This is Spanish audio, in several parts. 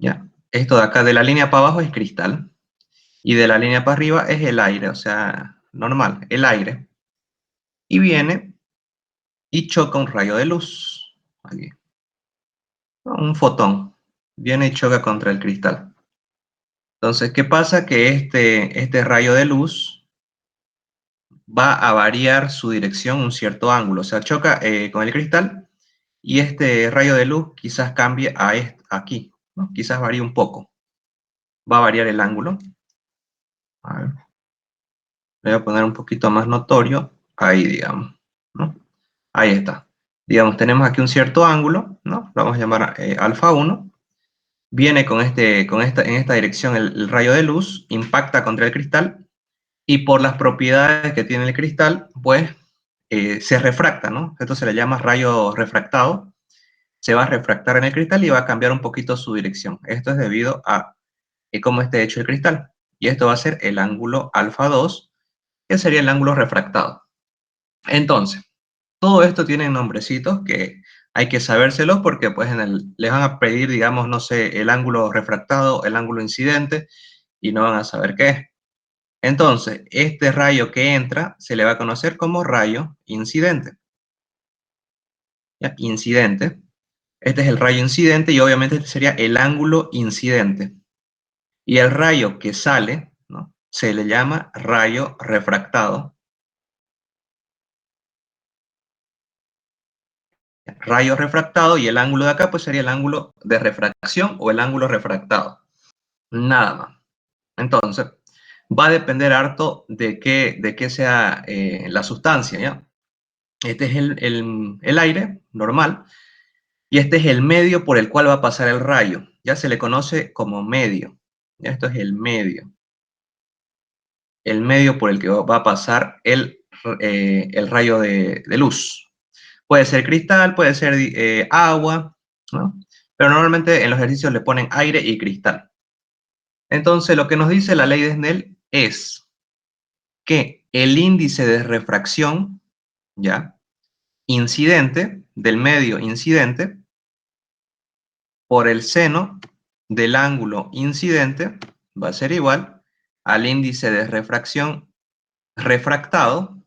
¿ya? Esto de acá, de la línea para abajo es cristal, y de la línea para arriba es el aire, o sea, normal, el aire. Y viene y choca un rayo de luz, aquí, ¿no? Un fotón, viene y choca contra el cristal. Entonces, ¿qué pasa? Que este rayo de luz va a variar su dirección un cierto ángulo, o sea, choca con el cristal y este rayo de luz quizás cambie a aquí, ¿no? Quizás varíe un poco, va a variar el ángulo. A ver, voy a poner un poquito más notorio, ahí digamos, ¿no? Ahí está. Digamos, tenemos aquí un cierto ángulo, ¿no? Lo vamos a llamar alfa 1. Viene en esta dirección el rayo de luz, impacta contra el cristal y por las propiedades que tiene el cristal, pues se refracta, ¿no? Esto se le llama rayo refractado. Se va a refractar en el cristal y va a cambiar un poquito su dirección. Esto es debido a cómo esté hecho el cristal. Y esto va a ser el ángulo alfa 2, que sería el ángulo refractado. Entonces, todo esto tiene nombrecitos que hay que sabérselos porque pues les van a pedir, digamos, no sé, el ángulo refractado, el ángulo incidente y no van a saber qué es. Entonces, este rayo que entra se le va a conocer como rayo incidente. ¿Ya? Incidente. Este es el rayo incidente y obviamente este sería el ángulo incidente. Y el rayo que sale, ¿no? Se le llama rayo refractado. Rayo refractado y el ángulo de acá pues sería el ángulo de refracción o el ángulo refractado. Nada más. Entonces, va a depender harto de qué sea la sustancia, ¿ya? Este es el aire normal y este es el medio por el cual va a pasar el rayo. Ya se le conoce como medio. ¿Ya? Esto es el medio. El medio por el que va a pasar el rayo de luz. Puede ser cristal, puede ser agua, ¿no? Pero normalmente en los ejercicios le ponen aire y cristal. Entonces, lo que nos dice la ley de Snell es que el índice de refracción, ¿ya? Incidente, del medio incidente, por el seno del ángulo incidente va a ser igual al índice de refracción refractado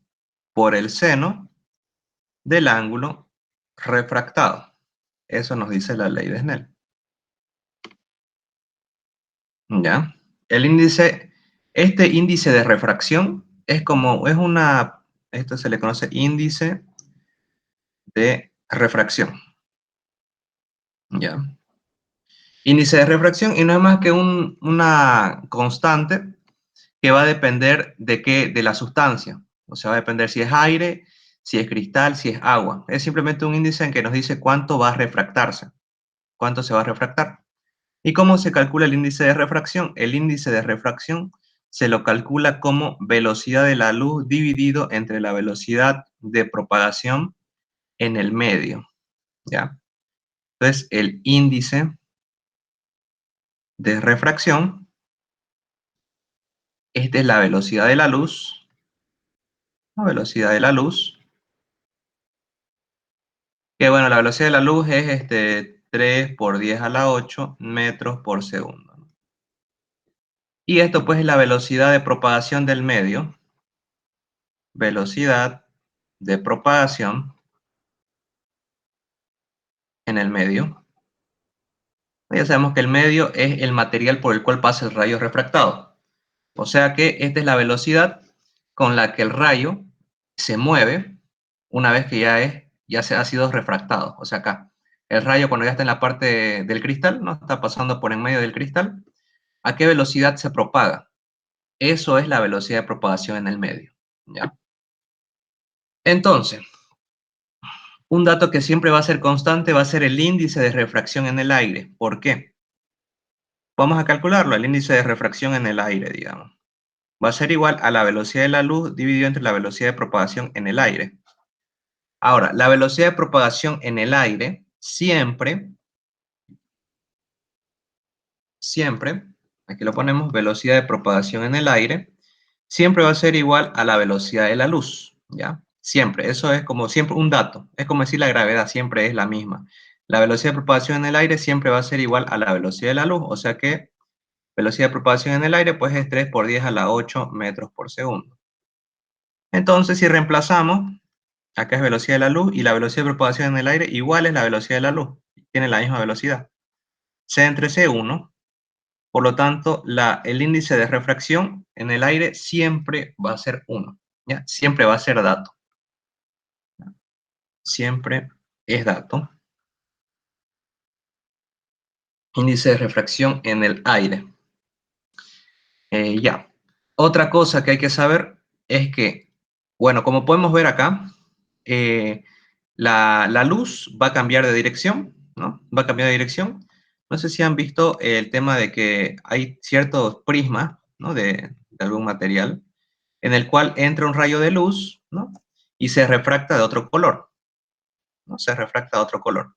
por el seno del ángulo refractado. Eso nos dice la ley de Snell. ¿Ya? Este índice de refracción esto se le conoce índice de refracción. ¿Ya? Índice de refracción y no es más que una constante que va a depender de la sustancia. O sea, va a depender si es aire, si es cristal, si es agua. Es simplemente un índice en que nos dice cuánto va a refractarse, cuánto se va a refractar. ¿Y cómo se calcula el índice de refracción? El índice de refracción se lo calcula como velocidad de la luz dividido entre la velocidad de propagación en el medio, ¿ya? Entonces, el índice de refracción, esta es la velocidad de la luz, que bueno, la velocidad de la luz es 3 por 10 a la 8 metros por segundo. Y esto pues es la velocidad de propagación del medio, velocidad de propagación en el medio. Ya sabemos que el medio es el material por el cual pasa el rayo refractado. O sea que esta es la velocidad con la que el rayo se mueve una vez que ya se ha sido refractado. O sea, acá, el rayo cuando ya está en la parte del cristal, ¿no? Está pasando por en medio del cristal, ¿a qué velocidad se propaga? Eso es la velocidad de propagación en el medio, ¿ya? Entonces, un dato que siempre va a ser constante va a ser el índice de refracción en el aire. ¿Por qué? Vamos a calcularlo, el índice de refracción en el aire, digamos. Va a ser igual a la velocidad de la luz dividido entre la velocidad de propagación en el aire. Ahora, la velocidad de propagación en el aire siempre, aquí lo ponemos, velocidad de propagación en el aire, siempre va a ser igual a la velocidad de la luz, ¿ya? Siempre, eso es como siempre un dato, es como decir la gravedad, siempre es la misma. La velocidad de propagación en el aire siempre va a ser igual a la velocidad de la luz, o sea que velocidad de propagación en el aire pues es 3 por 10 a la 8 metros por segundo. Entonces, si reemplazamos, acá es velocidad de la luz y la velocidad de propagación en el aire igual es la velocidad de la luz, tiene la misma velocidad. C entre C1, por lo tanto, el índice de refracción en el aire siempre va a ser 1, ¿ya? Siempre va a ser dato. Siempre es dato. Índice de refracción en el aire. Ya. Otra cosa que hay que saber es que, bueno, como podemos ver acá, la luz va a cambiar de dirección, ¿no? Va a cambiar de dirección. No sé si han visto el tema de que hay ciertos prismas, ¿no? De algún material, en el cual entra un rayo de luz, ¿no? Y se refracta de otro color, ¿no? Se refracta de otro color.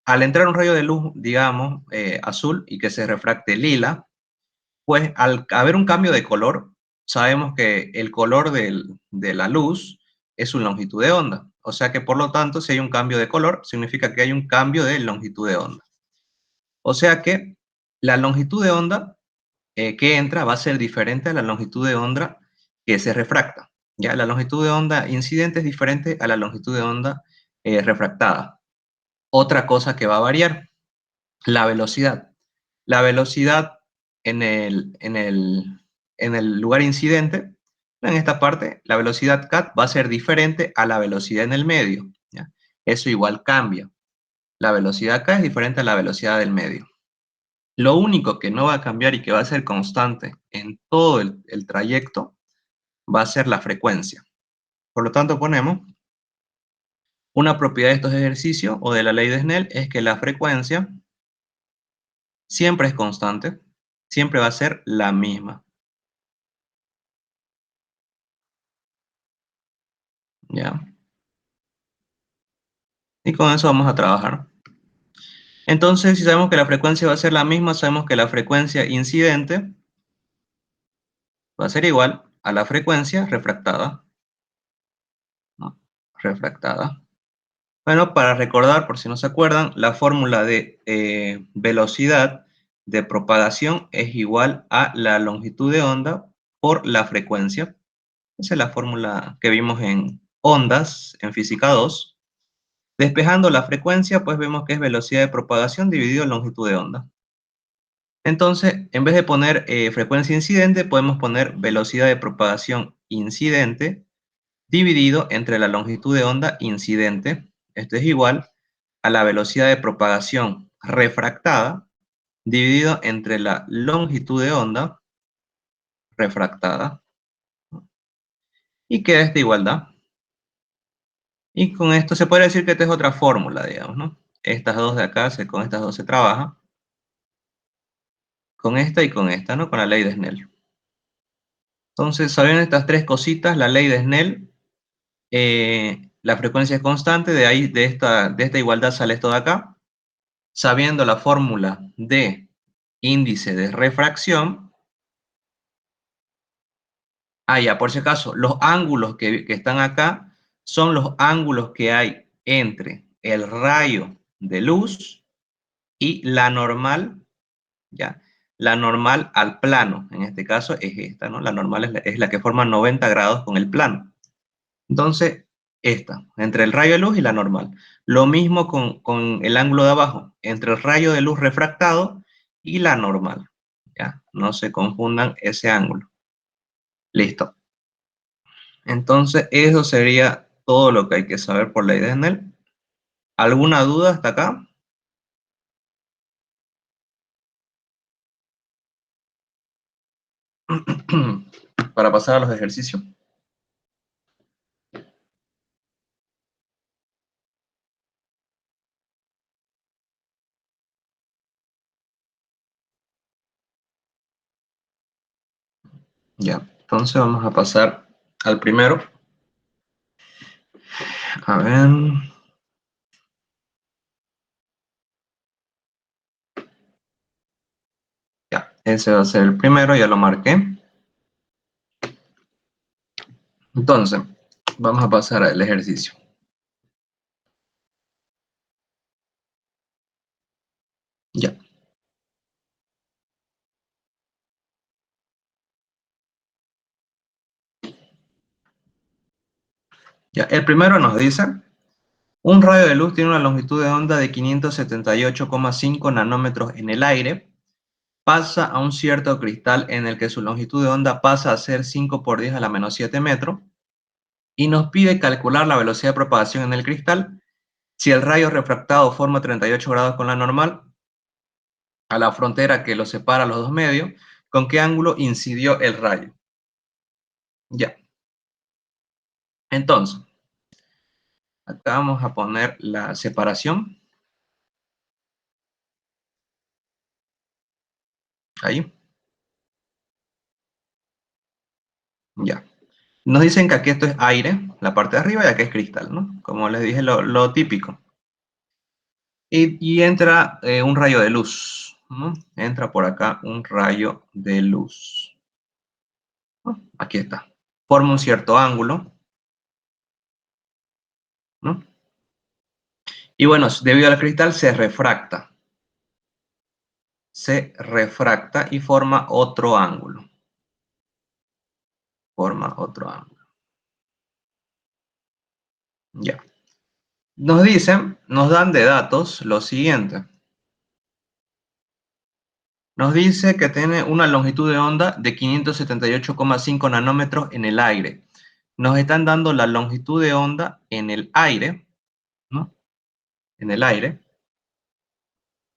Al entrar un rayo de luz, digamos, azul y que se refracte lila, pues al haber un cambio de color, sabemos que el color de la luz es su longitud de onda. O sea que por lo tanto, si hay un cambio de color, significa que hay un cambio de longitud de onda. O sea que la longitud de onda que entra va a ser diferente a la longitud de onda que se refracta. ¿Ya? La longitud de onda incidente es diferente a la longitud de onda refractada. Otra cosa que va a variar, la velocidad. La velocidad en el lugar incidente, en esta parte, la velocidad cat va a ser diferente a la velocidad en el medio. ¿Ya? Eso igual cambia. La velocidad acá es diferente a la velocidad del medio. Lo único que no va a cambiar y que va a ser constante en todo el trayecto va a ser la frecuencia. Por lo tanto, ponemos una propiedad de estos ejercicios o de la ley de Snell es que la frecuencia siempre es constante, siempre va a ser la misma. ¿Ya? Y con eso vamos a trabajar. Entonces, si sabemos que la frecuencia va a ser la misma, sabemos que la frecuencia incidente va a ser igual a la frecuencia refractada, ¿no? Refractada. Bueno, para recordar, por si no se acuerdan, la fórmula de velocidad de propagación es igual a la longitud de onda por la frecuencia. Esa es la fórmula que vimos en ondas, en física 2. Despejando la frecuencia, pues vemos que es velocidad de propagación dividido en longitud de onda. Entonces, en vez de poner frecuencia incidente, podemos poner velocidad de propagación incidente dividido entre la longitud de onda incidente. Esto es igual a la velocidad de propagación refractada dividido entre la longitud de onda refractada. Y queda esta igualdad. Y con esto se puede decir que esta es otra fórmula, digamos, ¿no? Estas dos de acá, con estas dos se trabaja. Con esta y con esta, ¿no? Con la ley de Snell. Entonces, sabiendo estas tres cositas, la ley de Snell, la frecuencia es constante, de ahí, de esta igualdad sale esto de acá. Sabiendo la fórmula de índice de refracción, ya, por si acaso, los ángulos que están acá son los ángulos que hay entre el rayo de luz y la normal, ¿ya? La normal al plano, en este caso es esta, ¿no? La normal es la que forma 90 grados con el plano. Entonces, esta, entre el rayo de luz y la normal. Lo mismo con el ángulo de abajo, entre el rayo de luz refractado y la normal. ¿Ya? No se confundan ese ángulo. Listo. Entonces, eso sería todo lo que hay que saber por ley de Snell. ¿Alguna duda hasta acá? Para pasar a los ejercicios. Ya, entonces vamos a pasar al primero. A ver. Ya, ese va a ser el primero, ya lo marqué. Entonces, vamos a pasar al ejercicio. Ya, el primero nos dice, un rayo de luz tiene una longitud de onda de 578,5 nanómetros en el aire, pasa a un cierto cristal en el que su longitud de onda pasa a ser 5 por 10 a la menos 7 metros, y nos pide calcular la velocidad de propagación en el cristal si el rayo refractado forma 38 grados con la normal a la frontera que lo separa los dos medios, ¿con qué ángulo incidió el rayo? Ya, entonces, acá vamos a poner la separación, ahí, ya. Nos dicen que aquí esto es aire, la parte de arriba, y aquí es cristal, ¿no? Como les dije, lo típico. Y entra un rayo de luz, ¿no? Entra por acá un rayo de luz. ¿No? Aquí está. Forma un cierto ángulo, ¿no? Y bueno, debido al cristal se refracta. Se refracta y forma otro ángulo. Forma otro ángulo. Ya. Nos dicen, nos dan de datos lo siguiente. Nos dice que tiene una longitud de onda de 578,5 nanómetros en el aire. Nos están dando la longitud de onda en el aire, ¿no? En el aire.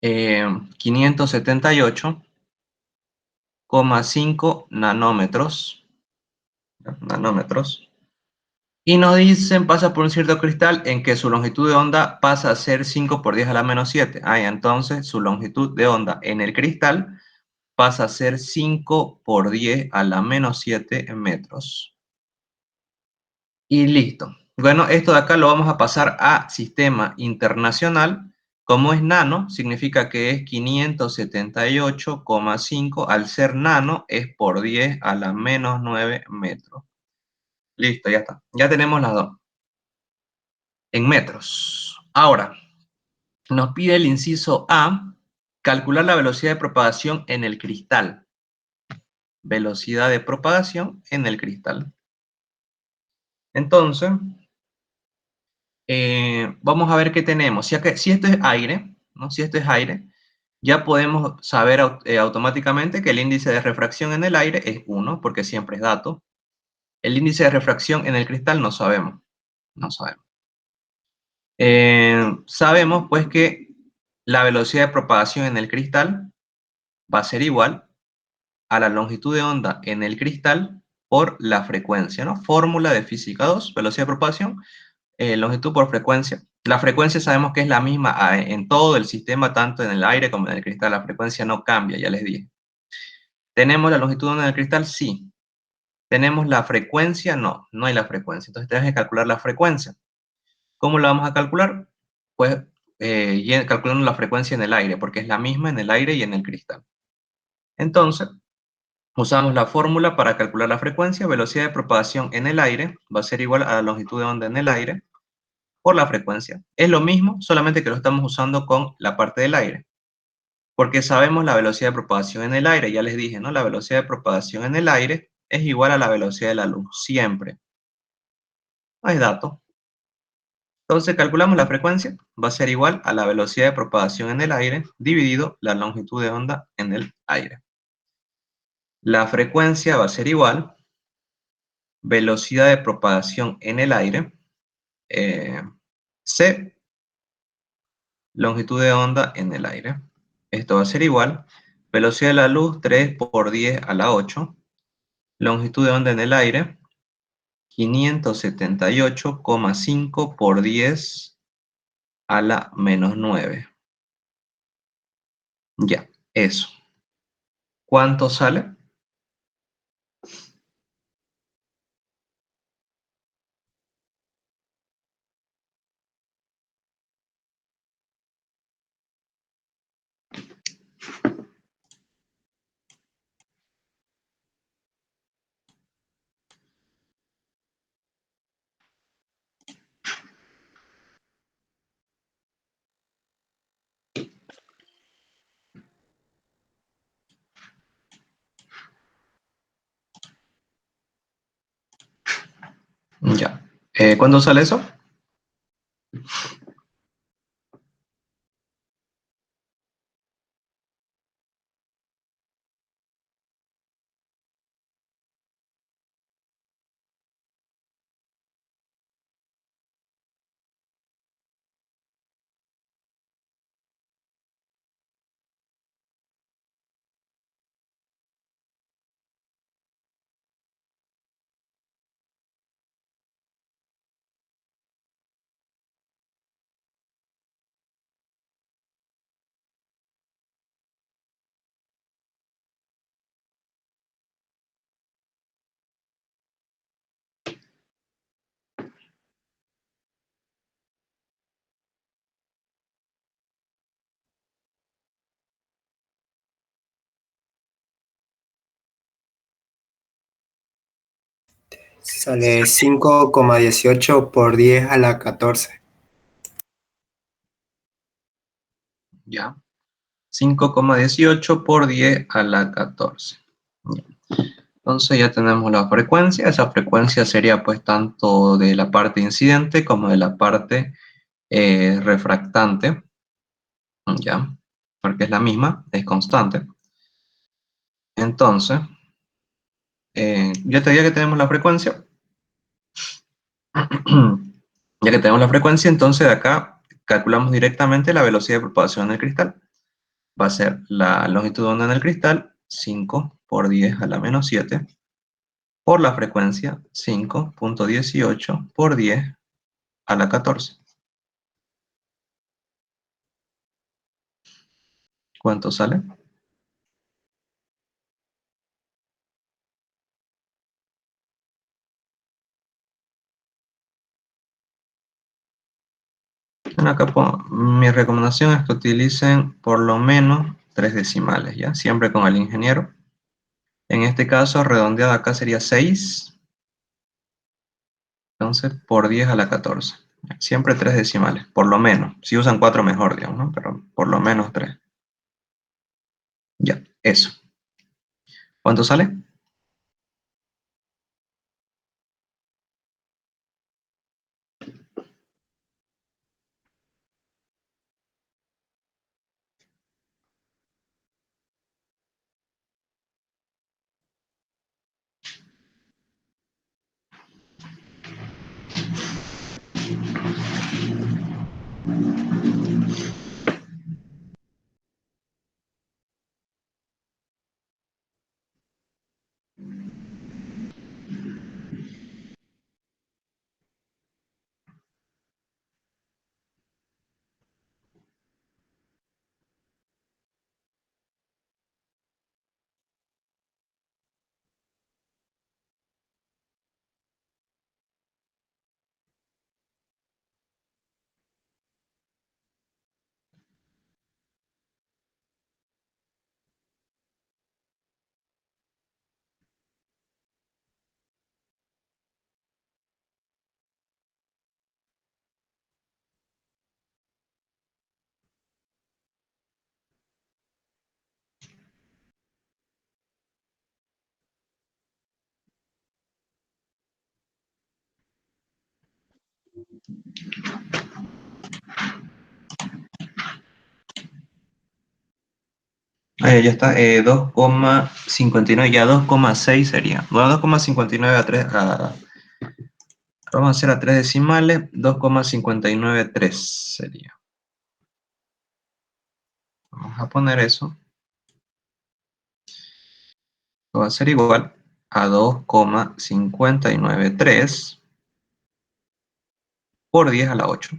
578,5 nanómetros. Nanómetros. Y nos dicen, pasa por un cierto cristal en que su longitud de onda pasa a ser 5 por 10 a la menos 7. Ah, entonces su longitud de onda en el cristal pasa a ser 5 por 10 a la menos 7 metros. Y listo. Bueno, esto de acá lo vamos a pasar a sistema internacional. Como es nano, significa que es 578,5. Al ser nano, es por 10 a la menos 9 metros. Listo, ya está. Ya tenemos las dos. En metros. Ahora, nos pide el inciso A, calcular la velocidad de propagación en el cristal. Velocidad de propagación en el cristal. Entonces, vamos a ver qué tenemos. Si esto es aire, ¿no? Si esto es aire, ya podemos saber automáticamente que el índice de refracción en el aire es 1, porque siempre es dato. El índice de refracción en el cristal no sabemos. No sabemos. Sabemos pues que la velocidad de propagación en el cristal va a ser igual a la longitud de onda en el cristal por la frecuencia, ¿no? Fórmula de física 2, velocidad de propagación, longitud por frecuencia. La frecuencia sabemos que es la misma en todo el sistema, tanto en el aire como en el cristal. La frecuencia no cambia, ya les dije. ¿Tenemos la longitud de onda en el cristal? Sí. ¿Tenemos la frecuencia? No, no hay la frecuencia. Entonces tenemos que calcular la frecuencia. ¿Cómo la vamos a calcular? Pues calculando la frecuencia en el aire, porque es la misma en el aire y en el cristal. Entonces, usamos la fórmula para calcular la frecuencia. Velocidad de propagación en el aire va a ser igual a la longitud de onda en el aire por la frecuencia. Es lo mismo, solamente que lo estamos usando con la parte del aire, porque sabemos la velocidad de propagación en el aire. Ya les dije, ¿no? La velocidad de propagación en el aire es igual a la velocidad de la luz, siempre. No es dato. Entonces calculamos la frecuencia, va a ser igual a la velocidad de propagación en el aire dividido la longitud de onda en el aire. La frecuencia va a ser igual velocidad de propagación en el aire, C, longitud de onda en el aire. Esto va a ser igual velocidad de la luz 3 por 10 a la 8, longitud de onda en el aire 578,5 por 10 a la menos 9. Ya, eso. ¿Cuánto sale? Ya. ¿Cuándo sale eso? Sale 5,18 por 10 a la 14. Ya. 5,18 por 10 a la 14. Entonces ya tenemos la frecuencia. Esa frecuencia sería pues tanto de la parte incidente como de la parte refractante. Ya. Porque es la misma, es constante. Entonces, ya te dije que tenemos la frecuencia. Ya que tenemos la frecuencia, entonces de acá calculamos directamente la velocidad de propagación del cristal. Va a ser la longitud de onda en el cristal, 5 por 10 a la menos 7, por la frecuencia, 5,18 por 10 a la 14. ¿Cuánto sale? Bueno, acá mi recomendación es que utilicen por lo menos 3 decimales, ¿ya? Siempre con el ingeniero. En este caso, redondeado acá sería 6, entonces por 10 a la 14. Siempre 3 decimales, por lo menos. Si usan 4 mejor, digamos, ¿no? Pero por lo menos 3. Ya, eso. ¿Cuánto sale? Ya está, 2,59, ya 2,6 sería. Bueno, 2,59 a 3, vamos a hacer a 3 decimales, 2,593 sería. Vamos a poner eso. Va a ser igual a 2,593 por 10 a la 8.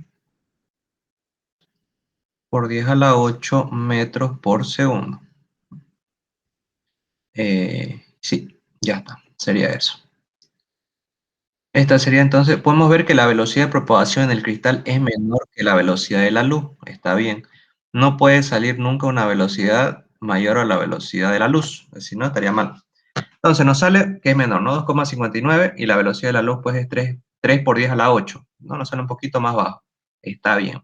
Por 10 a la 8 metros por segundo. Sí, ya está, sería eso. Esta sería entonces, podemos ver que la velocidad de propagación en el cristal es menor que la velocidad de la luz. Está bien. No puede salir nunca una velocidad mayor a la velocidad de la luz, si no estaría mal. Entonces nos sale que es menor, ¿no? 2,59 y la velocidad de la luz pues es 3 por 10 a la 8. No, nos sale un poquito más bajo. Está bien.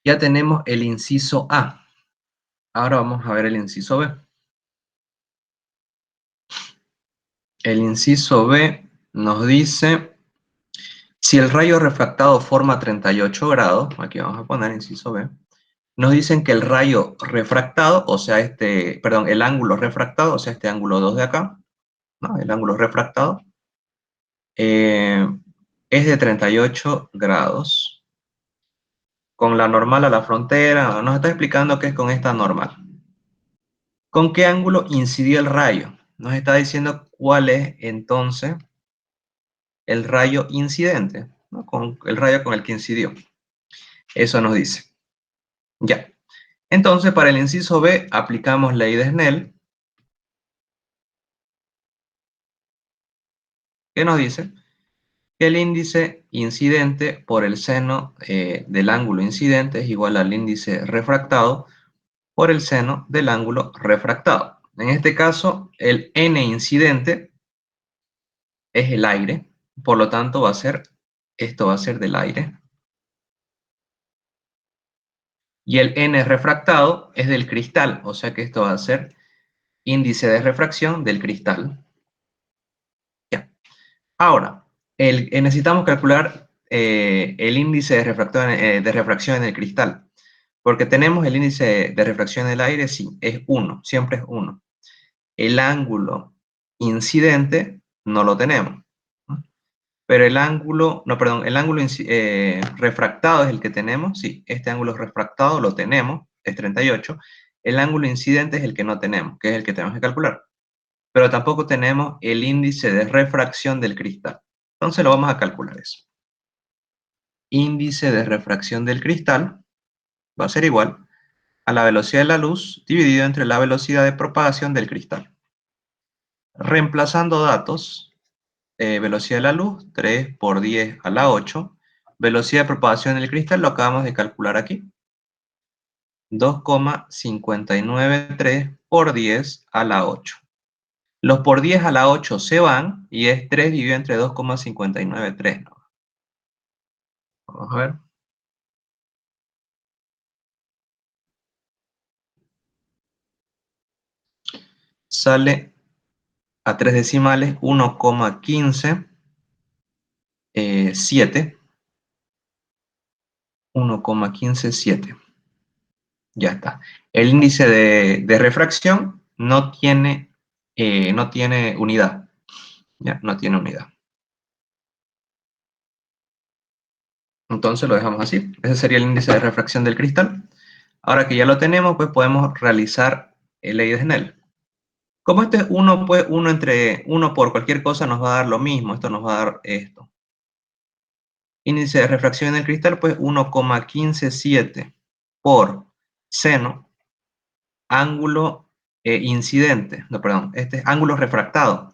Ya tenemos el inciso A. Ahora vamos a ver el inciso B. El inciso B nos dice Si el rayo refractado forma 38 grados, aquí vamos a poner inciso B, nos dicen que el rayo refractado, o sea, el ángulo refractado, o sea, este ángulo 2 de acá, ¿no? El ángulo refractado, es de 38 grados. Con la normal a la frontera, nos está explicando qué es con esta normal. ¿Con qué ángulo incidió el rayo? Nos está diciendo cuál es entonces el rayo incidente, ¿no? Con el rayo con el que incidió. Eso nos dice. Ya. Entonces, para el inciso B, aplicamos ley de Snell, que nos dice que el índice incidente por el seno del ángulo incidente es igual al índice refractado por el seno del ángulo refractado. En este caso, el n incidente es el aire, por lo tanto esto va a ser del aire. Y el n refractado es del cristal, o sea que esto va a ser índice de refracción del cristal. Ya. Ahora, necesitamos calcular el índice de refracción en el cristal, porque tenemos el índice de refracción en el aire, sí, es 1, siempre es 1. El ángulo incidente no lo tenemos, ¿no? Pero el ángulo, no, perdón, el ángulo refractado es el que tenemos, sí, este ángulo refractado lo tenemos, es 38. El ángulo incidente es el que no tenemos, que es el que tenemos que calcular. Pero tampoco tenemos el índice de refracción del cristal. Entonces lo vamos a calcular eso. Índice de refracción del cristal va a ser igual a la velocidad de la luz dividido entre la velocidad de propagación del cristal. Reemplazando datos, velocidad de la luz, 3 por 10 a la 8. Velocidad de propagación del cristal lo acabamos de calcular aquí. 2,593 por 10 a la 8. Los por 10 a la 8 se van y es 3 dividido entre 2,593, ¿no? Vamos a ver. Sale a 3 decimales 1,157. 1,157. Ya está. El índice de refracción no tiene unidad. Ya, no tiene unidad. Entonces lo dejamos así. Ese sería el índice de refracción del cristal. Ahora que ya lo tenemos, pues podemos realizar el ley de Snell. Como este es 1, pues 1 por cualquier cosa nos va a dar lo mismo. Esto nos va a dar esto. Índice de refracción en el cristal, pues 1,157 por seno, ángulo incidente, no, perdón, este es ángulo refractado,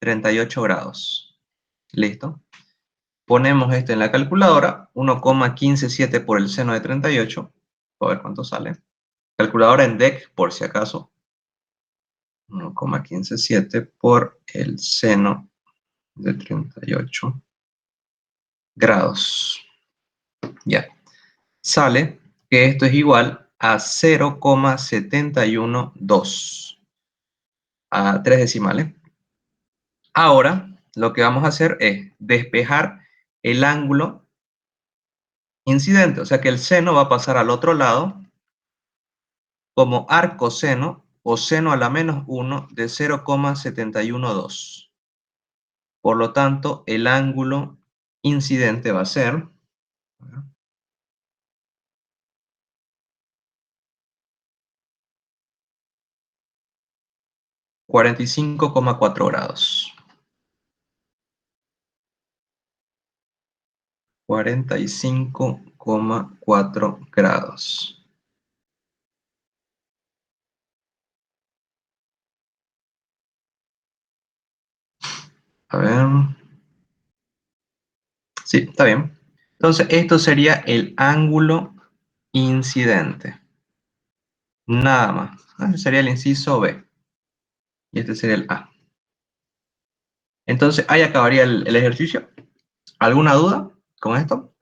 38 grados. Listo. Ponemos esto en la calculadora, 1,157 por el seno de 38, a ver cuánto sale. Calculadora en DEC, por si acaso. 1,157 por el seno de 38 grados. Ya. Sale que esto es igual a 0,712 a 3 decimales. Ahora lo que vamos a hacer es despejar el ángulo incidente, o sea que el seno va a pasar al otro lado como arcoseno o seno a la menos 1 de 0,712. Por lo tanto, el ángulo incidente va a ser 45,4 grados. 45,4 grados. A ver. Sí, está bien. Entonces, esto sería el ángulo incidente. Nada más. Este sería el inciso B. Y este sería el A. Entonces, ahí acabaría el ejercicio. ¿Alguna duda con esto?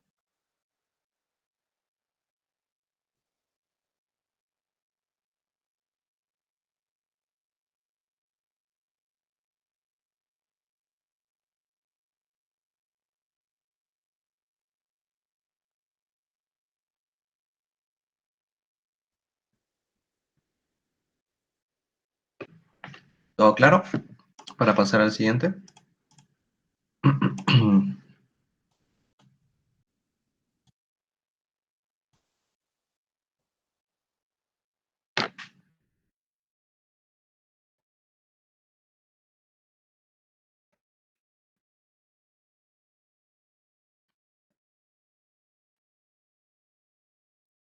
¿Todo claro? Para pasar al siguiente.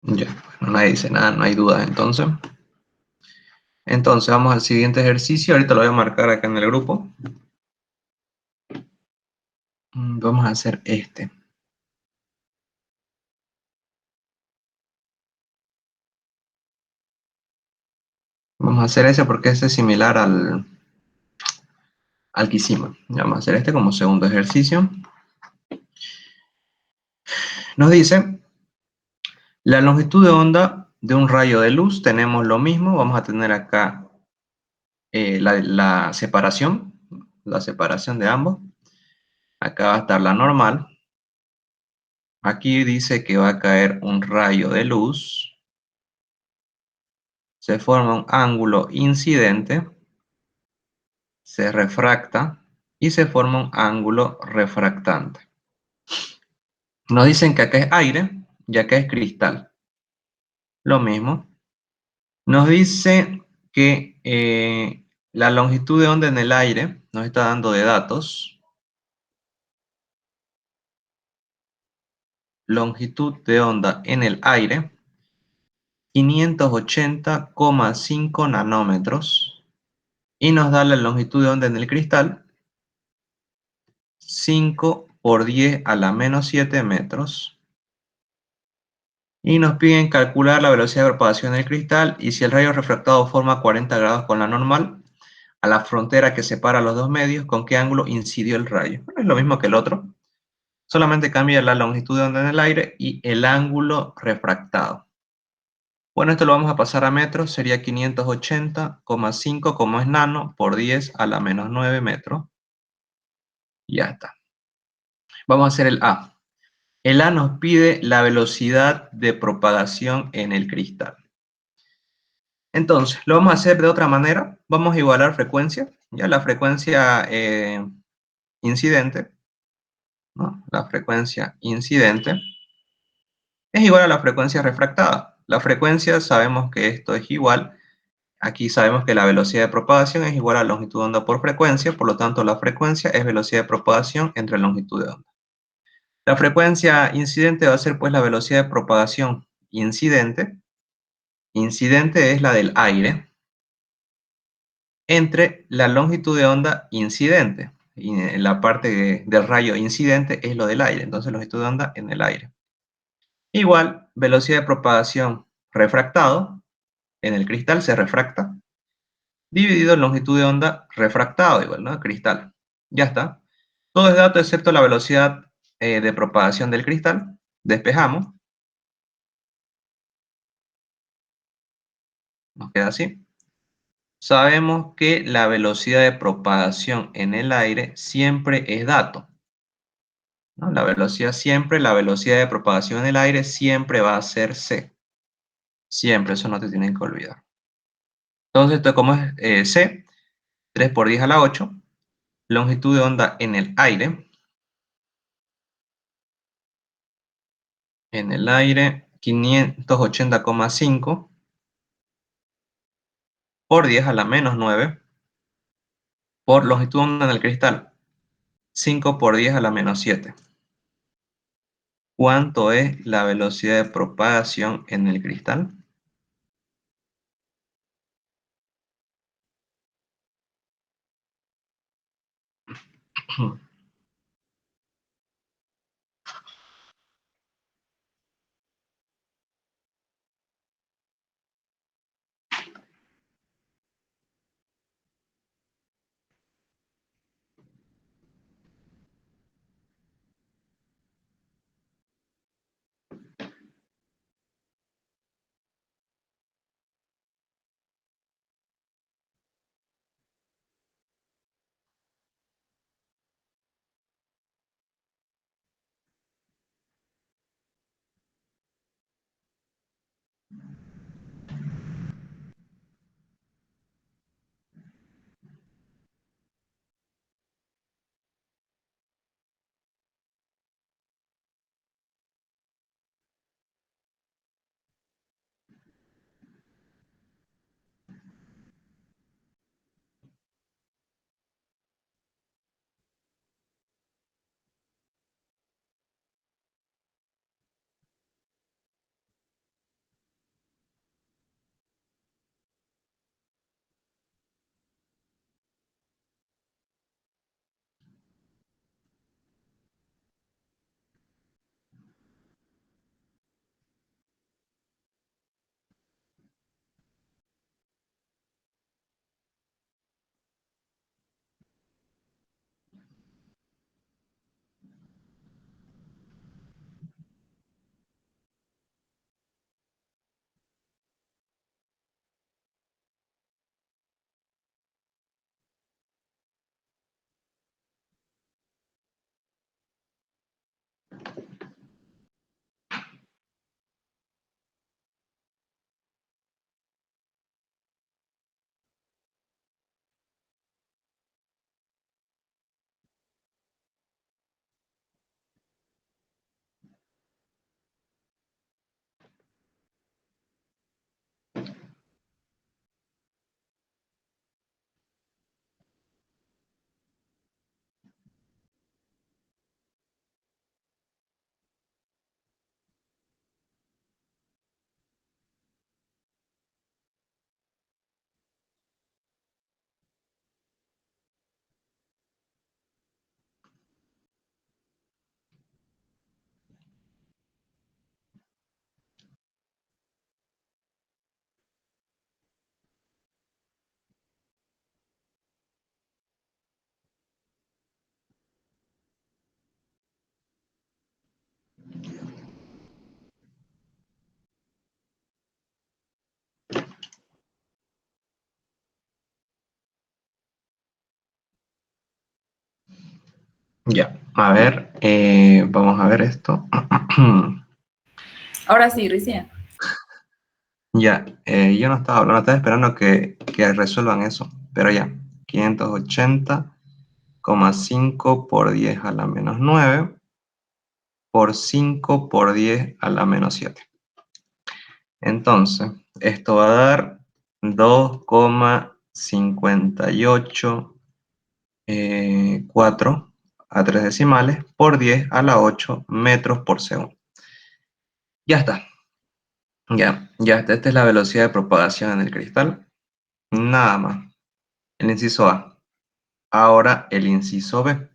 Ya, bueno, nadie dice nada, no hay dudas entonces. Entonces vamos al siguiente ejercicio, ahorita lo voy a marcar acá en el grupo. Vamos a hacer este. Vamos a hacer ese porque este es similar al que hicimos. Vamos a hacer este como segundo ejercicio. Nos dice, la longitud de onda de un rayo de luz, tenemos lo mismo, vamos a tener acá la separación de ambos. Acá va a estar la normal. Aquí dice que va a caer un rayo de luz. Se forma un ángulo incidente, se refracta y se forma un ángulo refractante. Nos dicen que acá es aire y acá es cristal. Lo mismo. Nos dice que la longitud de onda en el aire nos está dando de datos. Longitud de onda en el aire, 580,5 nanómetros. Y nos da la longitud de onda en el cristal, 5 por 10 a la menos 7 metros. Y nos piden calcular la velocidad de propagación del cristal y si el rayo refractado forma 40 grados con la normal, a la frontera que separa los dos medios, ¿con qué ángulo incidió el rayo? Bueno, es lo mismo que el otro, solamente cambia la longitud de onda en el aire y el ángulo refractado. Bueno, esto lo vamos a pasar a metros, sería 580,5 como es nano por 10 a la menos 9 metros. Ya está. Vamos a hacer el A. El A nos pide la velocidad de propagación en el cristal. Entonces, lo vamos a hacer de otra manera. Vamos a igualar frecuencia. Ya la frecuencia incidente, ¿no? La frecuencia incidente es igual a la frecuencia refractada. La frecuencia sabemos que esto es igual. Aquí sabemos que la velocidad de propagación es igual a longitud de onda por frecuencia, por lo tanto la frecuencia es velocidad de propagación entre longitud de onda. La frecuencia incidente va a ser pues la velocidad de propagación incidente. Incidente es la del aire entre la longitud de onda incidente. Y la parte del rayo incidente es lo del aire, entonces longitud de onda en el aire. Igual, velocidad de propagación refractado, en el cristal se refracta, dividido en longitud de onda refractado, igual, ¿no? Cristal. Ya está. Todo es dato excepto la velocidad de propagación del cristal. Despejamos. Nos queda así. Sabemos que la velocidad de propagación en el aire siempre es dato, ¿no? La velocidad de propagación en el aire siempre va a ser c. Siempre, eso no te tienen que olvidar. Entonces, esto como es c, 3 por 10 a la 8, longitud de onda en el aire 580,5 por 10 a la menos 9 por longitud de onda en el cristal, 5 por 10 a la menos 7. ¿Cuánto es la velocidad de propagación en el cristal? Ya, a ver, vamos a ver esto. Ahora sí, Ricía. Ya, yo no estaba hablando, estaba esperando que resuelvan eso, pero ya, 580,5 por 10 a la menos 9 por 5 por 10 a la menos 7. Entonces, esto va a dar 2,584 a 3 decimales por 10 a la 8 metros por segundo. Ya está, ya está. Esta es la velocidad de propagación en el cristal. Nada más. El inciso A. Ahora el inciso B.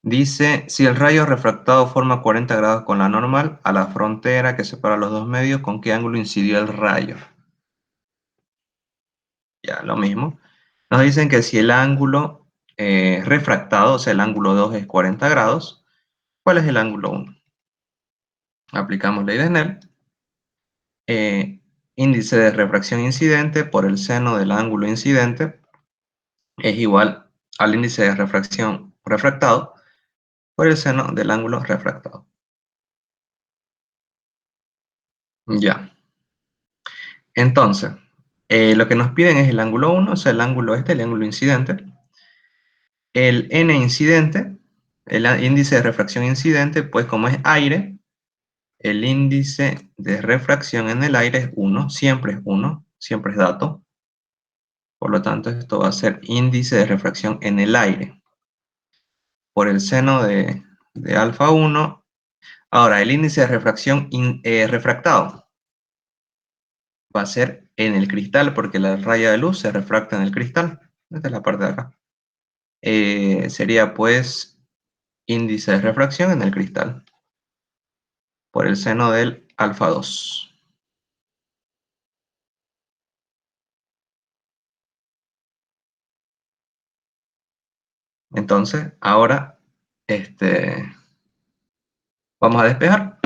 Dice, si el rayo refractado forma 40 grados con la normal a la frontera que separa los dos medios, ¿con qué ángulo incidió el rayo? Ya, lo mismo. Nos dicen que si el ángulo refractado, o sea, el ángulo 2 es 40 grados, ¿cuál es el ángulo 1? Aplicamos ley de Snell. Índice de refracción incidente por el seno del ángulo incidente es igual al índice de refracción refractado por el seno del ángulo refractado. Ya. Entonces, lo que nos piden es el ángulo 1, o sea, el ángulo el ángulo incidente. El n incidente, el índice de refracción incidente, pues como es aire, el índice de refracción en el aire es 1, siempre es dato. Por lo tanto, esto va a ser índice de refracción en el aire por el seno de alfa 1. Ahora, el índice de refracción refractado va a ser en el cristal porque la raya de luz se refracta en el cristal. Esta es la parte de acá. Sería pues índice de refracción en el cristal por el seno del alfa 2. Entonces, ahora vamos a despejar.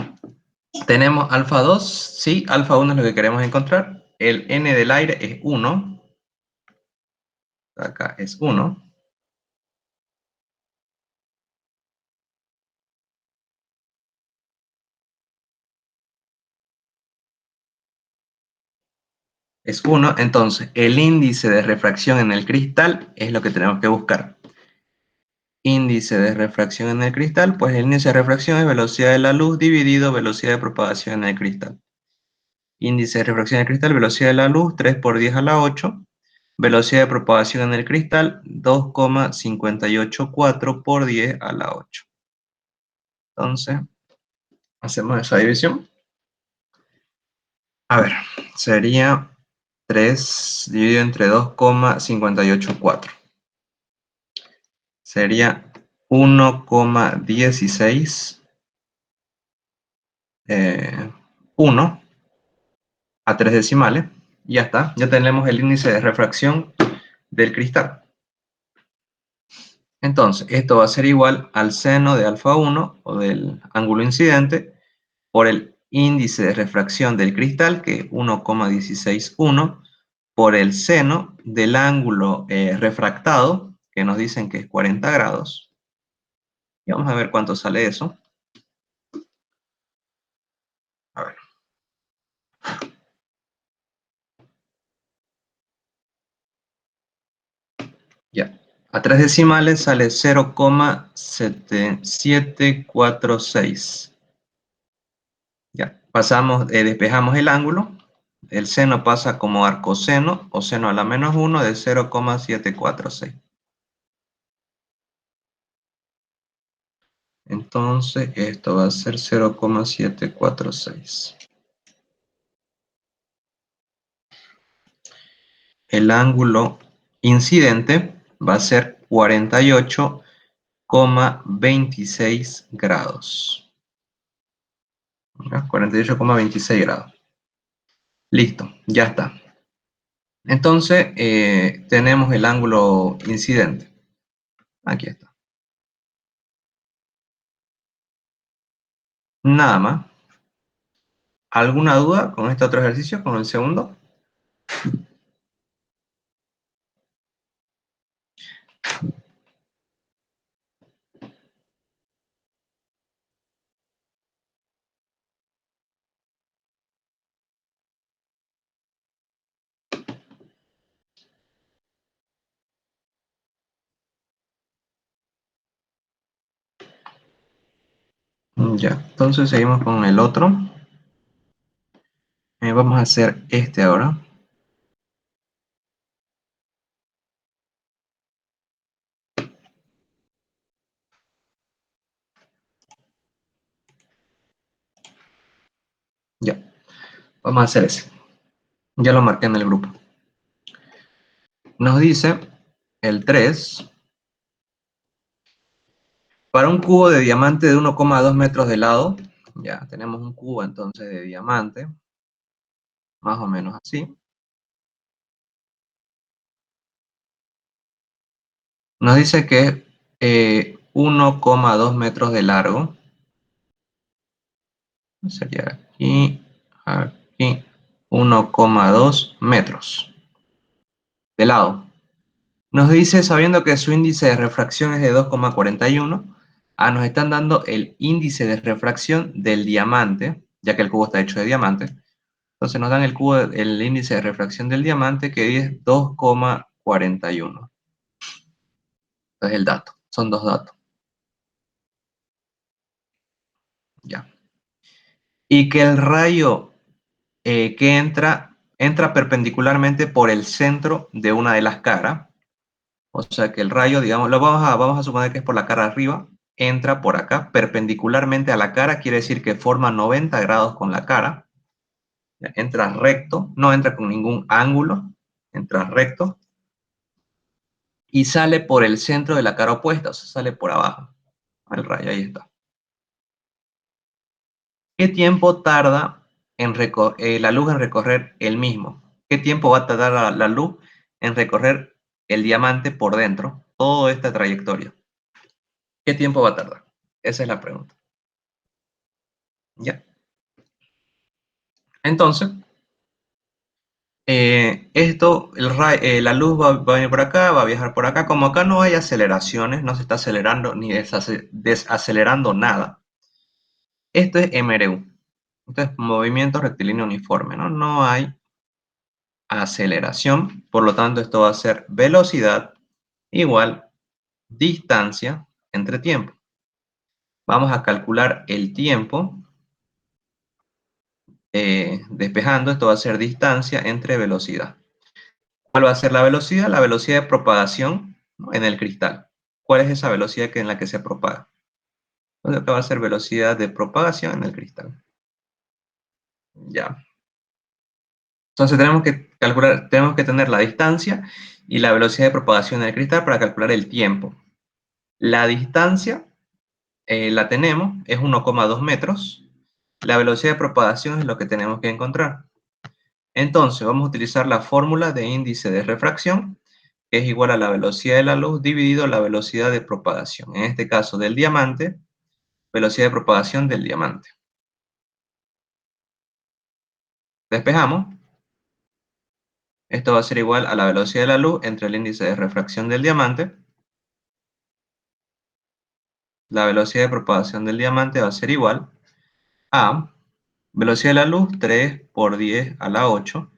Tenemos alfa 2, sí, alfa 1 es lo que queremos encontrar. El n del aire es 1. Acá es 1. Es 1, entonces el índice de refracción en el cristal es lo que tenemos que buscar. Índice de refracción en el cristal, pues el índice de refracción es velocidad de la luz dividido velocidad de propagación en el cristal. Índice de refracción en el cristal, velocidad de la luz, 3 por 10 a la 8. Velocidad de propagación en el cristal, 2,584 por 10 a la 8. Entonces, hacemos esa división. A ver, sería 3 dividido entre 2,584. Sería 1,16. 1 a 3 decimales. Ya está, ya tenemos el índice de refracción del cristal. Entonces, esto va a ser igual al seno de alfa 1 o del ángulo incidente por el índice de refracción del cristal, que es 1,161, por el seno del ángulo refractado, que nos dicen que es 40 grados. Y vamos a ver cuánto sale eso. A ver. Ya. A 3 decimales sale 0,7746. Ya. Pasamos, despejamos el ángulo. El seno pasa como arcoseno o seno a la menos 1 de 0,746. Entonces, esto va a ser 0,746. El ángulo incidente va a ser 48,26 grados. 48,26 grados. Listo, ya está. Entonces, tenemos el ángulo incidente. Aquí está. Nada más. ¿Alguna duda con este otro ejercicio, con el segundo? Ya, entonces seguimos con el otro. Vamos a hacer este ahora. Ya, vamos a hacer ese. Ya lo marqué en el grupo. Nos dice el 3. Para un cubo de diamante de 1,2 metros de lado, ya tenemos un cubo entonces de diamante, más o menos así. Nos dice que 1,2 metros de largo. Sería aquí, aquí, 1,2 metros de lado. Nos dice, sabiendo que su índice de refracción es de 2,41, nos están dando el índice de refracción del diamante, ya que el cubo está hecho de diamante. Entonces nos dan el índice de refracción del diamante, que es 2,41. Entonces el dato, son dos datos. Ya. Y que el rayo que entra perpendicularmente por el centro de una de las caras. O sea que el rayo, digamos, vamos a suponer que es por la cara arriba, entra por acá, perpendicularmente a la cara, quiere decir que forma 90 grados con la cara. Entra recto, no entra con ningún ángulo, entra recto y sale por el centro de la cara opuesta, o sea, sale por abajo. El rayo, ahí está. ¿Qué tiempo tarda la luz en recorrer el mismo? ¿Qué tiempo va a tardar la luz en recorrer el diamante por dentro, toda esta trayectoria? ¿Qué tiempo va a tardar? Esa es la pregunta. ¿Ya? Entonces, la luz va a venir por acá, va a viajar por acá. Como acá no hay aceleraciones, no se está acelerando ni desacelerando nada. Esto es MRU. Esto es movimiento rectilíneo uniforme, ¿no? No hay aceleración, por lo tanto esto va a ser velocidad igual distancia entre tiempo. Vamos a calcular el tiempo despejando, esto va a ser distancia entre velocidad. ¿Cuál va a ser la velocidad? La velocidad de propagación, ¿no?, en el cristal. ¿Cuál es esa velocidad en la que se propaga? Entonces, acá va a ser velocidad de propagación en el cristal. Ya. Entonces tenemos que tener la distancia y la velocidad de propagación en el cristal para calcular el tiempo. La distancia la tenemos, es 1,2 metros. La velocidad de propagación es lo que tenemos que encontrar. Entonces, vamos a utilizar la fórmula de índice de refracción, que es igual a la velocidad de la luz dividido la velocidad de propagación. En este caso del diamante, velocidad de propagación del diamante. Despejamos. Esto va a ser igual a la velocidad de la luz entre el índice de refracción del diamante. La velocidad de propagación del diamante va a ser igual a velocidad de la luz 3 por 10 a la 8.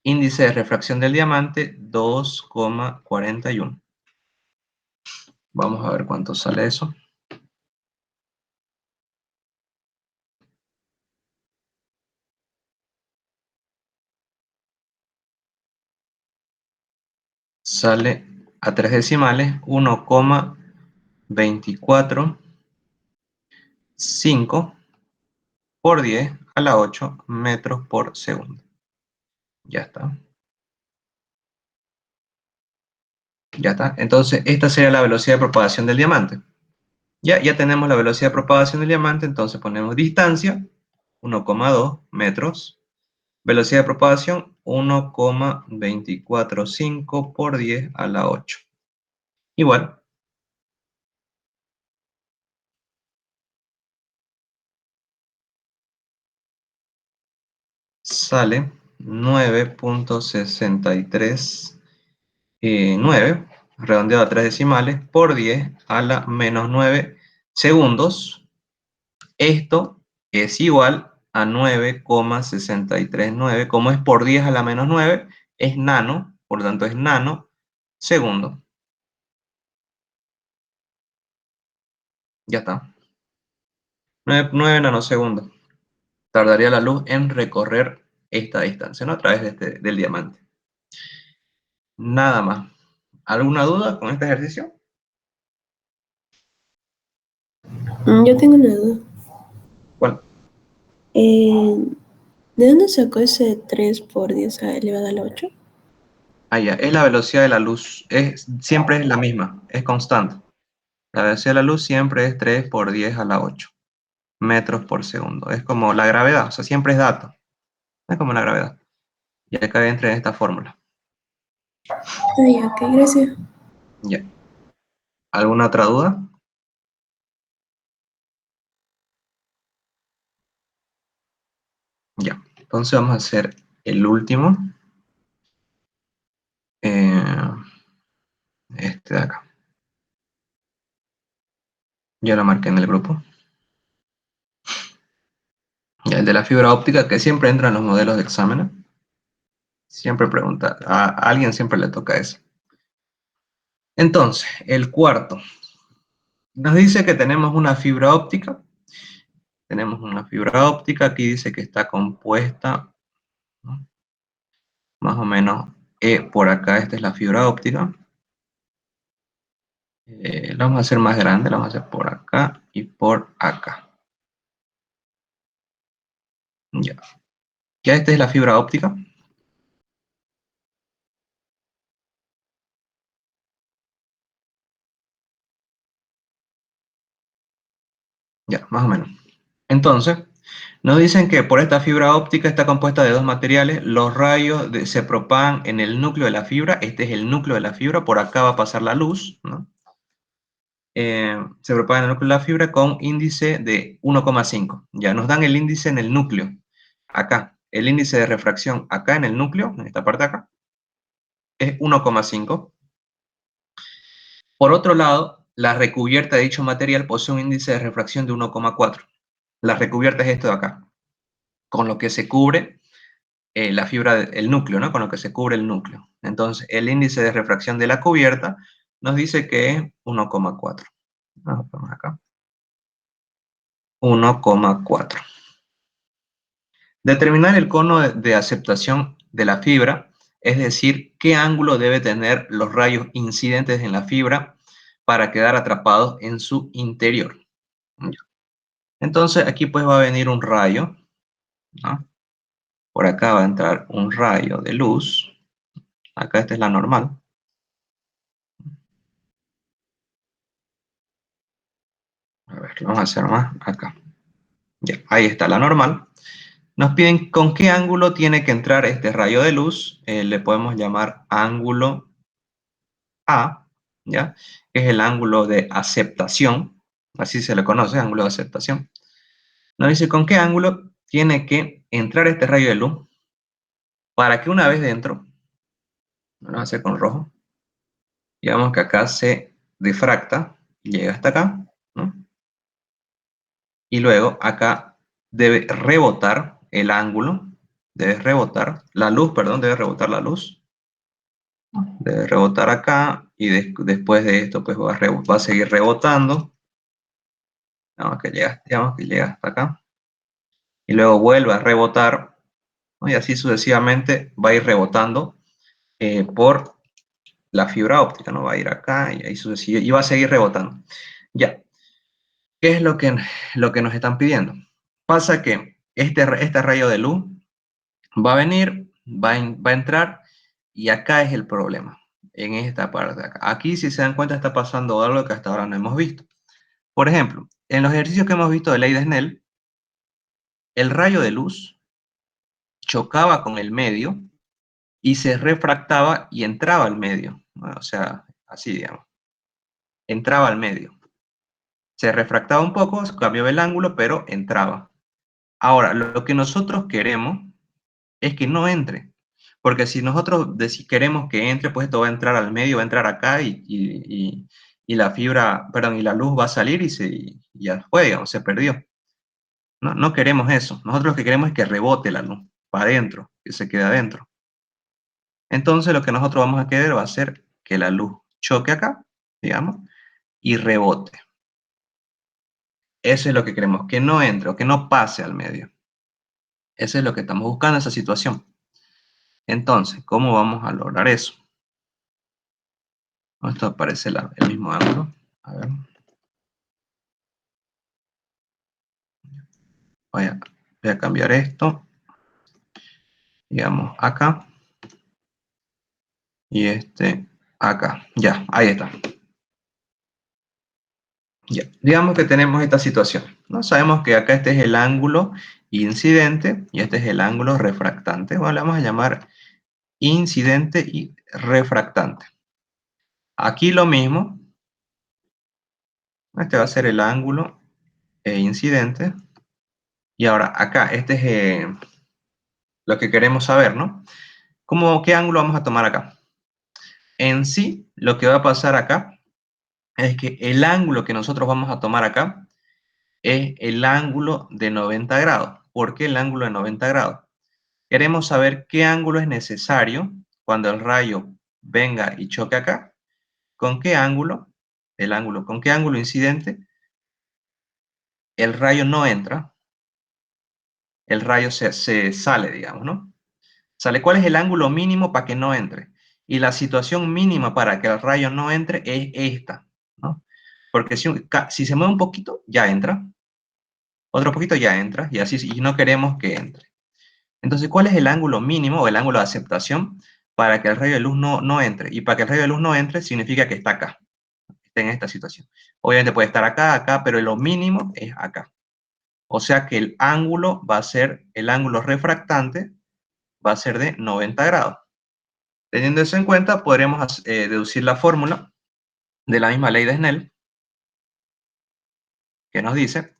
Índice de refracción del diamante 2,41. Vamos a ver cuánto sale eso. Sale a 3 decimales 1,245 por 10 a la 8 metros por segundo. Ya está. Ya está. Entonces, esta sería la velocidad de propagación del diamante. Ya tenemos la velocidad de propagación del diamante, entonces ponemos distancia, 1,2 metros. Velocidad de propagación, 1,245 por 10 a la 8. Igual, sale 9,639, redondeado a 3 decimales, por 10 a la menos 9 segundos. Esto es igual a 9,639. Como es por 10 a la menos 9, es nano, por lo tanto es nano segundo. Ya está. 9 nanosegundos tardaría la luz en recorrer esta distancia, ¿no? A través del diamante. Nada más. ¿Alguna duda con este ejercicio? Yo tengo una duda. ¿Cuál? ¿De dónde sacó ese 3 por 10 a elevado al 8? Ah, ya, es la velocidad de la luz. Siempre es la misma, es constante. La velocidad de la luz siempre es 3 por 10 a la 8 metros por segundo. Es como la gravedad, o sea, siempre es dato. Es como la gravedad. Y acá entra en esta fórmula. Ya, ok, gracias. Ya. ¿Alguna otra duda? Ya. Entonces vamos a hacer el último. Eh, este de acá. Ya lo marqué en el grupo. Ya, el de la fibra óptica, que siempre entra en los modelos de exámenes. Siempre pregunta, a alguien siempre le toca eso. Entonces, el cuarto. Nos dice que tenemos una fibra óptica. Tenemos una fibra óptica. Aquí dice que está compuesta, ¿no? Más o menos, por acá, esta es la fibra óptica. La vamos a hacer más grande, la vamos a hacer por acá y por acá. Ya. Ya esta es la fibra óptica. Ya, más o menos. Entonces, nos dicen que por esta fibra óptica está compuesta de dos materiales. Los rayos se propagan en el núcleo de la fibra. Este es el núcleo de la fibra. Por acá va a pasar la luz, ¿no? Se propaga en el núcleo de la fibra con índice de 1,5. Ya nos dan el índice en el núcleo. Acá, el índice de refracción acá en el núcleo, en esta parte de acá, es 1,5. Por otro lado, la recubierta de dicho material posee un índice de refracción de 1,4. La recubierta es esto de acá, con lo que se cubre la fibra, el núcleo, ¿no? Con lo que se cubre el núcleo. Entonces, el índice de refracción de la cubierta nos dice que es 1,4. Vamos acá. 1,4. Determinar el cono de aceptación de la fibra, es decir, qué ángulo debe tener los rayos incidentes en la fibra para quedar atrapados en su interior. Entonces aquí pues va a venir un rayo, ¿no? Por acá va a entrar un rayo de luz. Acá esta es la normal. A ver, lo vamos a hacer más acá. Ya, ahí está la normal. Nos piden con qué ángulo tiene que entrar este rayo de luz. Le podemos llamar ángulo A, ¿ya? Que es el ángulo de aceptación. Así se le conoce, ángulo de aceptación. Nos dice con qué ángulo tiene que entrar este rayo de luz para que una vez dentro, lo vamos a hacer con rojo, digamos que acá se difracta, llega hasta acá, ¿no? Y luego acá debe rebotar el ángulo, debe rebotar la luz, perdón, debe rebotar la luz, debe rebotar acá y después de esto pues va a seguir rebotando, digamos que llega hasta acá y luego vuelve a rebotar, ¿no? Y así sucesivamente va a ir rebotando por la fibra óptica, ¿no? Va a ir acá y ahí sucesivamente y va a seguir rebotando. Ya, ¿qué es lo que nos están pidiendo? Pasa que este rayo de luz va a venir, va a entrar y acá es el problema, en esta parte de acá. Aquí, si se dan cuenta, está pasando algo que hasta ahora no hemos visto. Por ejemplo, en los ejercicios que hemos visto de ley de Snell, el rayo de luz chocaba con el medio y se refractaba y entraba al medio, ¿no? O sea, así digamos, entraba al medio. Se refractaba un poco, cambiaba el ángulo, pero entraba. Ahora, lo que nosotros queremos es que no entre. Porque si nosotros queremos que entre, pues esto va a entrar al medio, va a entrar acá y la fibra, perdón, y la luz va a salir y ya fue, digamos, se perdió. No, no queremos eso. Nosotros lo que queremos es que rebote la luz para adentro, que se quede adentro. Entonces lo que nosotros vamos a querer va a ser que la luz choque acá, digamos, y rebote. Eso es lo que queremos, que no entre o que no pase al medio. Eso es lo que estamos buscando, esa situación. Entonces, ¿cómo vamos a lograr eso? Esto aparece el mismo ángulo. A ver. Voy a cambiar esto. Digamos acá. Y este acá. Ya, ahí está. Ya. Digamos que tenemos esta situación, ¿no? Sabemos que acá este es el ángulo incidente y este es el ángulo refractante. Bueno, le vamos a llamar incidente y refractante. Aquí lo mismo. Este va a ser el ángulo incidente. Y ahora acá, este es lo que queremos saber, ¿no? ¿Qué ángulo vamos a tomar acá? En sí, lo que va a pasar acá es que el ángulo que nosotros vamos a tomar acá es el ángulo de 90 grados. ¿Por qué el ángulo de 90 grados? Queremos saber qué ángulo es necesario cuando el rayo venga y choque acá. ¿Con qué ángulo? ¿Con qué ángulo incidente? El rayo no entra, el rayo se sale, digamos, ¿no? Sale, ¿cuál es el ángulo mínimo para que no entre? Y la situación mínima para que el rayo no entre es esta, ¿no? Porque si se mueve un poquito, ya entra. Otro poquito ya entra, y así, y no queremos que entre. Entonces, ¿cuál es el ángulo mínimo o el ángulo de aceptación para que el rayo de luz no entre? Y para que el rayo de luz no entre significa que está acá, está en esta situación. Obviamente puede estar acá, acá, pero lo mínimo es acá. O sea que el ángulo va a ser, el ángulo refractante va a ser de 90 grados. Teniendo eso en cuenta, podremos deducir la fórmula de la misma ley de Snell, que nos dice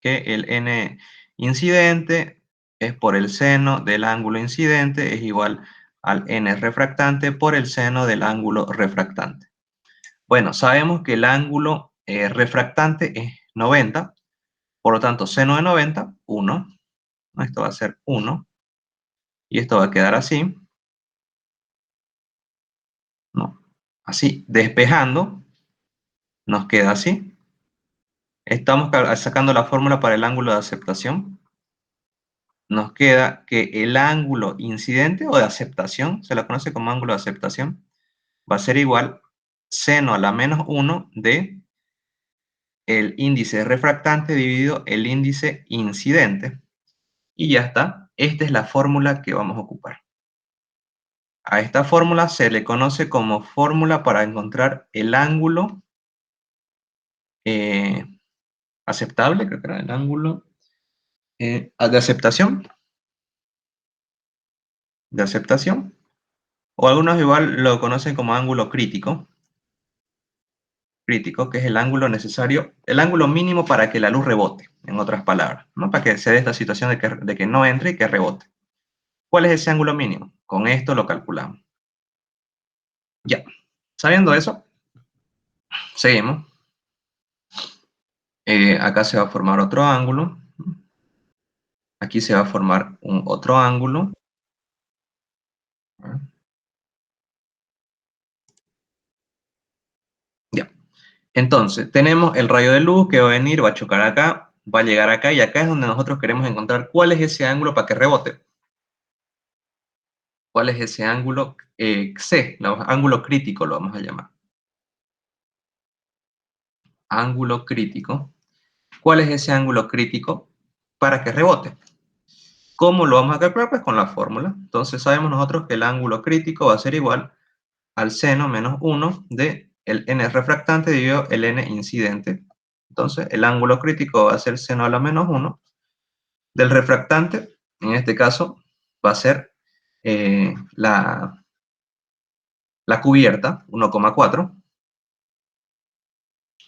que el n incidente es por el seno del ángulo incidente, es igual al n refractante por el seno del ángulo refractante. Bueno, sabemos que el ángulo refractante es 90, por lo tanto, seno de 90, 1. Esto va a ser 1. Y esto va a quedar así. ¿No? Así, despejando, nos queda así. Estamos sacando la fórmula para el ángulo de aceptación. Nos queda que el ángulo incidente o de aceptación, se la conoce como ángulo de aceptación, va a ser igual seno a la menos 1 de el índice refractante dividido el índice incidente. Y ya está. Esta es la fórmula que vamos a ocupar. A esta fórmula se le conoce como fórmula para encontrar el ángulo aceptable, creo que era el ángulo de aceptación. De aceptación. O algunos igual lo conocen como ángulo crítico. Crítico, que es el ángulo necesario, el ángulo mínimo para que la luz rebote, en otras palabras, ¿no? Para que se dé esta situación de que no entre y que rebote. ¿Cuál es ese ángulo mínimo? Con esto lo calculamos. Ya, sabiendo eso, seguimos. Acá se va a formar otro ángulo. Aquí se va a formar otro ángulo. Ya. Entonces, tenemos el rayo de luz que va a venir, va a chocar acá, va a llegar acá, y acá es donde nosotros queremos encontrar cuál es ese ángulo para que rebote. ¿Cuál es ese ángulo? C, ángulo crítico lo vamos a llamar. Ángulo crítico. ¿Cuál es ese ángulo crítico para que rebote? ¿Cómo lo vamos a calcular? Pues con la fórmula. Entonces sabemos nosotros que el ángulo crítico va a ser igual al seno menos 1 de el n refractante dividido el n incidente. Entonces el ángulo crítico va a ser seno a la menos 1 del refractante, en este caso va a ser la cubierta, 1,4.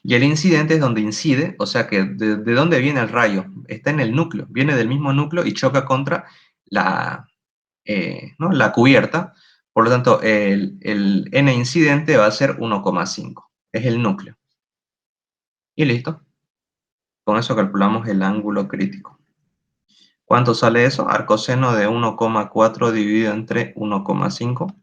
Y el incidente es donde incide, o sea que de dónde viene el rayo. Está en el núcleo, viene del mismo núcleo y choca contra ¿no? la cubierta. Por lo tanto, el n incidente va a ser 1,5. Es el núcleo. Y listo. Con eso calculamos el ángulo crítico. ¿Cuánto sale eso? Arcoseno de 1,4 dividido entre 1,5.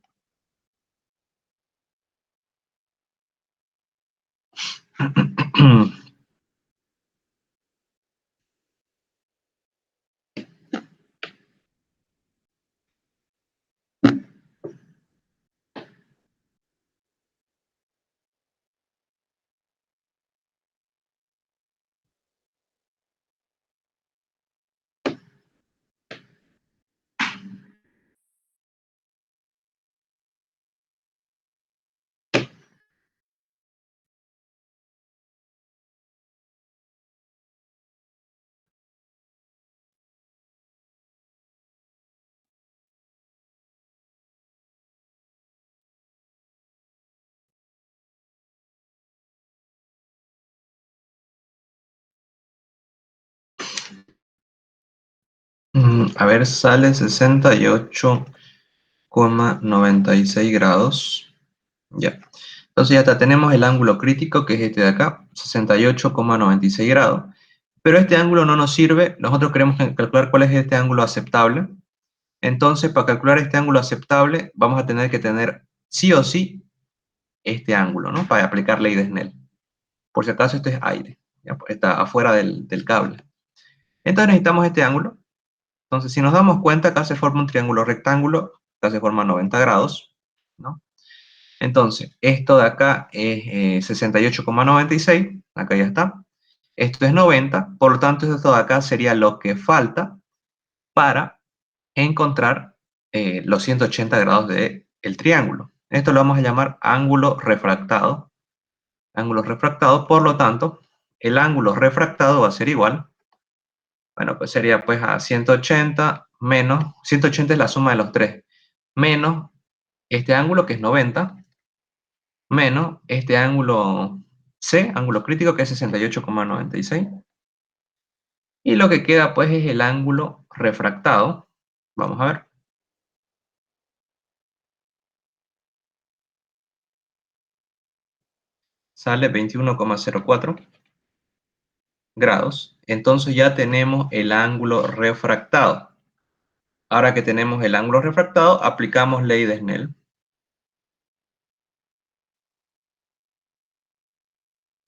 A ver, sale 68,96 grados. Ya. Entonces ya está, tenemos el ángulo crítico, que es este de acá, 68,96 grados. Pero este ángulo no nos sirve, nosotros queremos calcular cuál es este ángulo aceptable. Entonces, para calcular este ángulo aceptable, vamos a tener que tener sí o sí este ángulo, ¿no? Para aplicar ley de Snell. Por si acaso, esto es aire, ¿ya? Está afuera del cable. Entonces necesitamos este ángulo. Entonces, si nos damos cuenta, acá se forma un triángulo rectángulo, acá se forma 90 grados, ¿no? Entonces, esto de acá es 68,96, acá ya está. Esto es 90, por lo tanto, esto de acá sería lo que falta para encontrar los 180 grados del triángulo. Esto lo vamos a llamar ángulo refractado. Ángulo refractado, por lo tanto, el ángulo refractado va a ser igual. Bueno, pues sería pues a 180 menos, 180 es la suma de los tres, menos este ángulo que es 90, menos este ángulo C, ángulo crítico, que es 68,96. Y lo que queda pues es el ángulo refractado. Vamos a ver. Sale 21,04 grados. Entonces ya tenemos el ángulo refractado. Ahora que tenemos el ángulo refractado, aplicamos ley de Snell.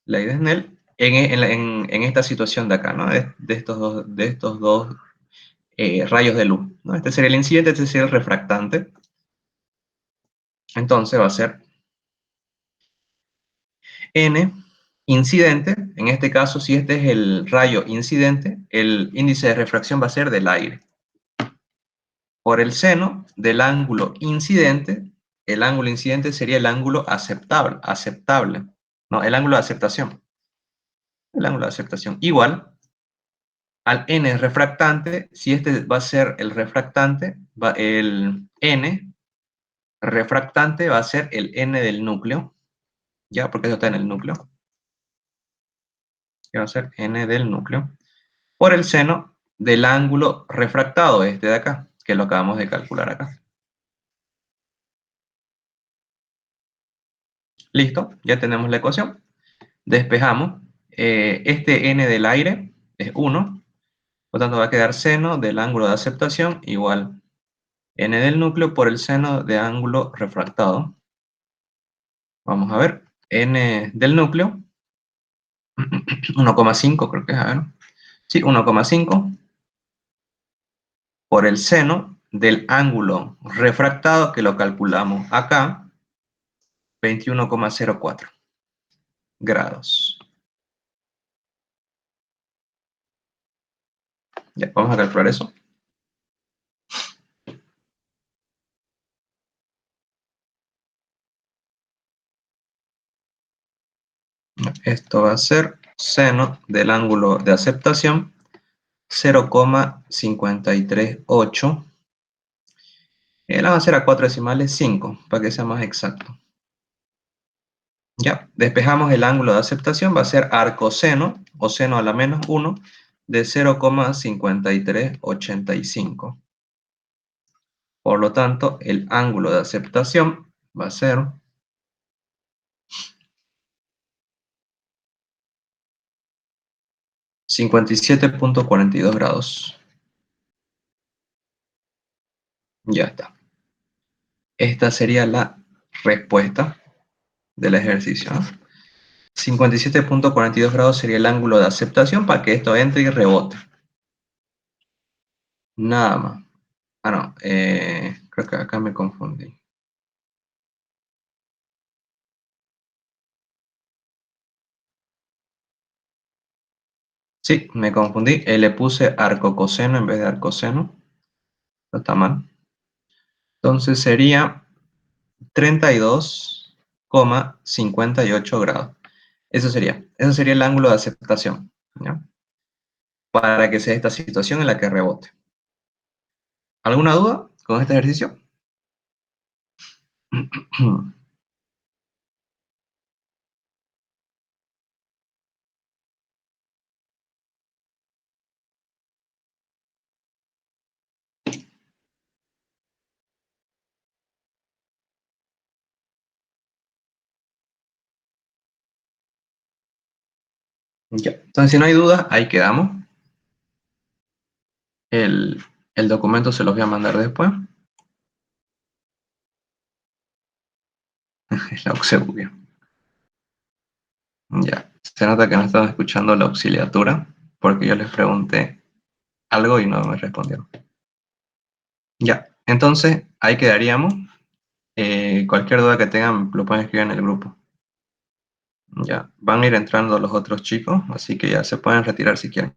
Ley de Snell en esta situación de acá, ¿no? De estos dos rayos de luz, ¿no? Este sería el incidente, este sería el refractante. Entonces va a ser N incidente. En este caso, si este es el rayo incidente, el índice de refracción va a ser del aire. Por el seno del ángulo incidente, el ángulo incidente sería el ángulo aceptable. No, el ángulo de aceptación. El ángulo de aceptación. Igual al n refractante, si este va a ser el refractante, el n refractante va a ser el n del núcleo, ya, porque eso está en el núcleo, que va a ser n del núcleo, por el seno del ángulo refractado, este de acá, que lo acabamos de calcular acá. Listo, ya tenemos la ecuación. Despejamos. Este n del aire es 1, por lo tanto va a quedar seno del ángulo de aceptación igual n del núcleo por el seno de ángulo refractado. Vamos a ver, n del núcleo, 1,5 creo que es, a ver. Sí, 1,5 por el seno del ángulo refractado, que lo calculamos acá, 21,04 grados. Ya, vamos a calcular eso. Esto va a ser seno del ángulo de aceptación, 0,538. La vamos a hacer a 4 decimales, 5, para que sea más exacto. Ya, despejamos el ángulo de aceptación, va a ser arcoseno, o seno a la menos 1, de 0,5385. Por lo tanto, el ángulo de aceptación va a ser 57,42 grados. Ya está. Esta sería la respuesta del ejercicio, ¿no? 57,42 grados sería el ángulo de aceptación para que esto entre y rebote. Nada más. Ah, no. Creo que acá me confundí. Sí, me confundí. Le puse arcocoseno en vez de arcoseno. No está mal. Entonces sería 32,58 grados. Eso sería el ángulo de aceptación, ¿ya? Para que sea esta situación en la que rebote. ¿Alguna duda con este ejercicio? Ya. Entonces, si no hay dudas, ahí quedamos. El documento se los voy a mandar después. Es la auxebuia. Ya. Se nota que no estaban escuchando la auxiliatura, porque yo les pregunté algo y no me respondieron. Ya. Entonces, ahí quedaríamos. Cualquier duda que tengan, lo pueden escribir en el grupo. Ya. Van a ir entrando los otros chicos, así que ya se pueden retirar si quieren.